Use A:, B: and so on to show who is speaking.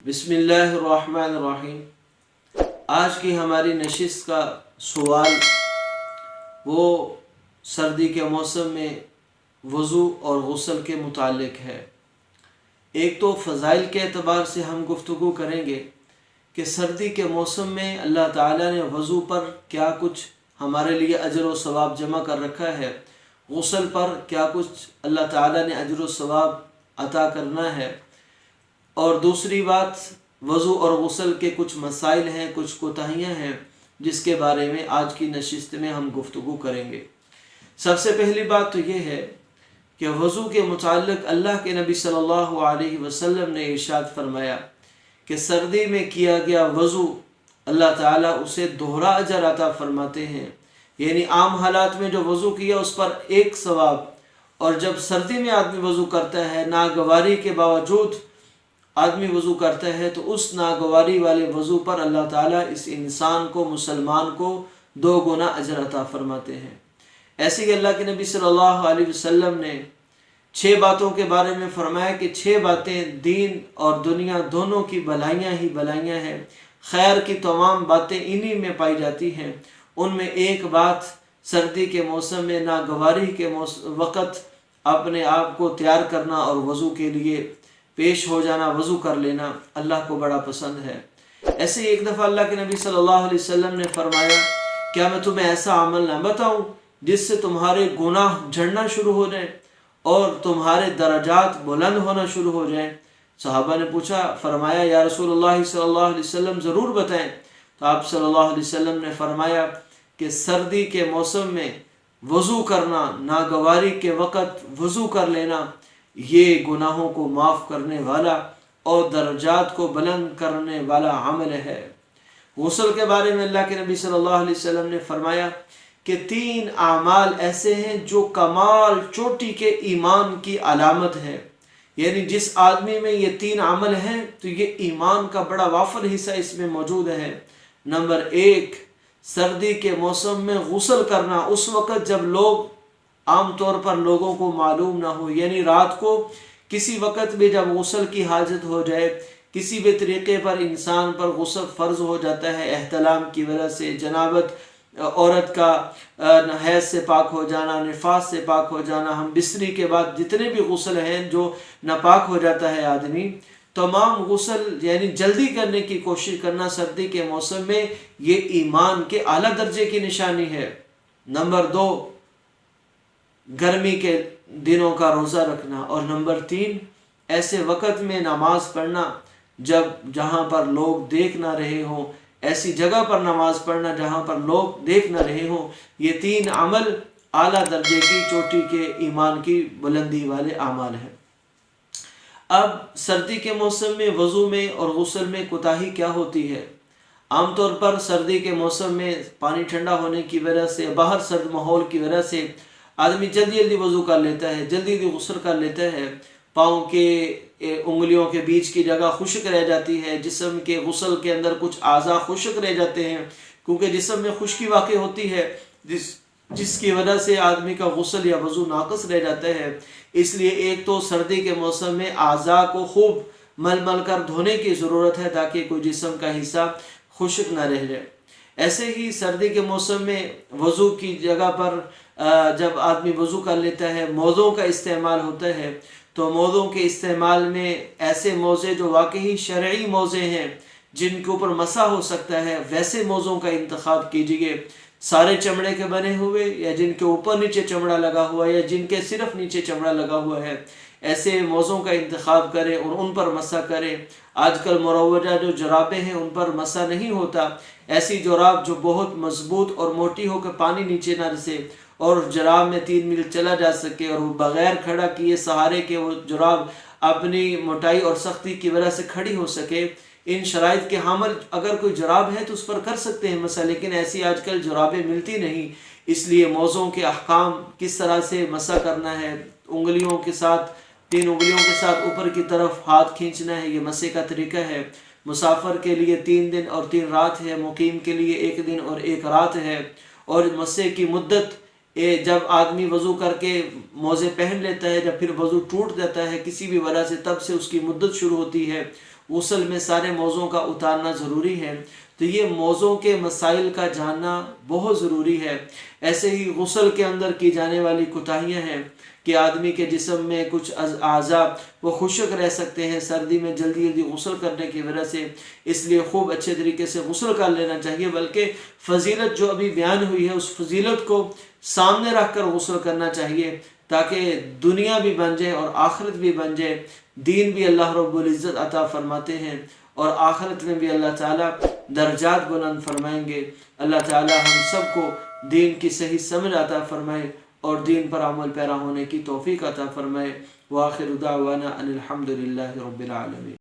A: बिस्मिल्लाहिर्रहमानिर्रहीम। आज की हमारी नशिस्त का सवाल वो सर्दी के मौसम में वज़ू और गुस्ल के मुतालिक है। एक तो फ़ज़ाइल के एतबार से हम गुफ्तगू करेंगे कि सर्दी के मौसम में अल्लाह ताला ने वज़ू पर क्या कुछ हमारे लिए अजर व सवाब जमा कर रखा है, गुस्ल पर क्या कुछ अल्लाह ताला ने अजर व सवाब अता करना है, और दूसरी बात वज़ू और गुस्ल के कुछ मसाइल हैं, कुछ कोताहियाँ हैं जिसके बारे में आज की नशिस्त में हम गुफ्तगू करेंगे। सबसे पहली बात तो ये है कि वज़ू के मुताल्लिक़ अल्लाह के नबी सल्लल्लाहु अलैहि वसल्लम ने इरशाद फरमाया कि सर्दी में किया गया वज़ू अल्लाह ताला उसे दोहरा अजर अता फरमाते हैं। यानी आम हालात में जो वज़ू किया उस पर एक सवाब, और जब सर्दी में आदमी वज़ू करता है, नागवारी के बावजूद आदमी वज़ू करता है, तो उस नागवारी वाले वज़ू पर अल्लाह ताला इस इंसान को, मुसलमान को 2 गुना अजर अता फरमाते हैं। ऐसे ही अल्लाह के नबी सल्लल्लाहु अलैहि वसल्लम ने 6 बातों के बारे में फरमाया कि 6 बातें दीन और दुनिया दोनों की भलाइयाँ ही भलाइयाँ हैं, खैर की तमाम बातें इन्हीं में पाई जाती हैं। उनमें एक बात सर्दी के मौसम में नागवारी के वक़्त अपने आप को तैयार करना और वज़ू के लिए पेश हो जाना, वज़ू कर लेना अल्लाह को बड़ा पसंद है। ऐसे एक दफ़ा अल्लाह के नबी सल्लल्लाहु अलैहि वसल्लम ने फरमाया, क्या मैं तुम्हें ऐसा अमल ना बताऊं जिससे तुम्हारे गुनाह झड़ना शुरू हो जाएं और तुम्हारे दर्जात बुलंद होना शुरू हो जाएं। सहाबा ने पूछा, फरमाया या रसूलुल्लाह सल्लल्लाहु अलैहि वसल्लम ज़रूर बताएं। तो आप सल्लल्लाहु अलैहि वसल्लम ने फरमाया कि सर्दी के मौसम में वज़ू करना, नागवारी के वक़्त वज़ू कर लेना, ये गुनाहों को माफ़ करने वाला और दर्जात को बुलंद करने वाला अमल है। गुस्ल के बारे में अल्लाह के नबी सल्लल्लाहु अलैहि वसल्लम ने फरमाया कि 3 आमाल ऐसे हैं जो कमाल चोटी के ईमान की अलामत है। यानी जिस आदमी में ये 3 अमल हैं तो ये ईमान का बड़ा वाफर हिस्सा इसमें मौजूद है। नंबर 1, सर्दी के मौसम में गुस्ल करना उस वक़्त जब लोग आम तौर पर लोगों को मालूम ना हो, यानी रात को किसी वक़्त भी जब गुस्ल की हाजत हो जाए, किसी भी तरीक़े पर इंसान पर गुस्ल फ़र्ज़ हो जाता है एहतलाम की वजह से, जनाबत औरत का हैज़ से पाक हो जाना, निफास से पाक हो जाना, हम बिस्तरी के बाद जितने भी गुस्ल हैं जो नापाक हो जाता है आदमी, तमाम गुस्ल यानी जल्दी करने की कोशिश करना सर्दी के मौसम में ये ईमान के आला दर्जे की निशानी है। नंबर 2, गर्मी के दिनों का रोज़ा रखना, और नंबर 3, ऐसे वक़्त में नमाज पढ़ना जहाँ पर लोग देख ना रहे हों, ऐसी जगह पर नमाज पढ़ना जहाँ पर लोग देख ना रहे हों। ये 3 अमल आला दर्जे की चोटी के ईमान की बुलंदी वाले अमाल हैं। अब सर्दी के मौसम में वज़ू में और गुस्ल में कोताही क्या होती है? आम तौर पर सर्दी के मौसम में पानी ठंडा होने की वजह से, बाहर सर्द माहौल की वजह से आदमी जल्दी जल्दी वज़ू कर लेता है, जल्दी जल्दी गुस्ल कर लेता है। पाँव के उंगलियों के बीच की जगह खुश्क रह जाती है, जिस्म के गुस्ल के अंदर कुछ आज़ा खुश्क रह जाते हैं, क्योंकि जिस्म में खुश्की वाक़ई होती है जिसकी वजह से आदमी का गुस्ल या वज़ू नाक़िस रह जाता है। इसलिए एक तो सर्दी के मौसम में आज़ा को खूब मल मल कर धोने की ज़रूरत है ताकि कोई जिस्म का हिस्सा खुश्क न रह जाए। ऐसे ही सर्दी के मौसम में वज़ू की जगह पर जब आदमी वज़ू कर लेता है, मोज़ों का इस्तेमाल होता है, तो मोज़ों के इस्तेमाल में ऐसे मोज़े जो वाकई शरई मोज़े हैं, जिनके ऊपर मसा हो सकता है, वैसे मोज़ों का इंतखाब कीजिए। सारे चमड़े के बने हुए, या जिनके ऊपर नीचे चमड़ा लगा हुआ है, या जिनके सिर्फ नीचे चमड़ा लगा हुआ है, ऐसे मोज़ों का इंतखाब करें और उन पर मसा करें। आजकल मुरव्वजा जो जुराबें हैं उन पर मसा नहीं होता। ऐसी जुराब जो बहुत मजबूत और मोटी हो कर पानी नीचे ना रिसे और जुराब में 3 मील चला जा सके, और वो बग़ैर खड़ा किए सहारे के वो जुराब अपनी मोटाई और सख्ती की वजह से खड़ी हो सके, इन शराइत के हामिल अगर कोई जुराब है तो उस पर कर सकते हैं मसा, लेकिन ऐसी आजकल जुराबें मिलती नहीं। इसलिए मौज़ों के अहकाम किस तरह से मसा करना है, उंगलियों के साथ, 3 उंगलियों के साथ ऊपर की तरफ हाथ खींचना है, ये मसे का तरीका है। मुसाफिर के लिए 3 दिन और 3 रात है, मुकीम के लिए 1 दिन और 1 रात है। और मसे की मुद्दत जब आदमी वज़ू करके मोज़े पहन लेता है, जब फिर वज़ू टूट जाता है किसी भी वजह से, तब से उसकी मुद्दत शुरू होती है। غسل میں سارے موضوعوں کا اتارنا ضروری ہے، تو یہ موضوع کے مسائل کا جاننا بہت ضروری ہے۔ ایسے ہی غسل کے اندر کی جانے والی کوتاہیاں ہیں کہ آدمی کے جسم میں کچھ اعضاء وہ خشک رہ سکتے ہیں سردی میں جلدی جلدی غسل کرنے کی وجہ سے، اس لیے خوب اچھے طریقے سے غسل کر لینا چاہیے، بلکہ فضیلت جو ابھی بیان ہوئی ہے اس فضیلت کو سامنے رکھ کر غسل کرنا چاہیے، تاکہ دنیا بھی بن جائے اور آخرت بھی بن جائے۔ دین بھی اللہ رب العزت عطا فرماتے ہیں اور آخرت میں بھی اللہ تعالیٰ درجات بلند فرمائیں گے۔ اللہ تعالیٰ ہم سب کو دین کی صحیح سمجھ عطا فرمائے اور دین پر عمل پیرا ہونے کی توفیق عطا فرمائے۔ وآخر دعوانا ان الحمد للہ رب العالمین۔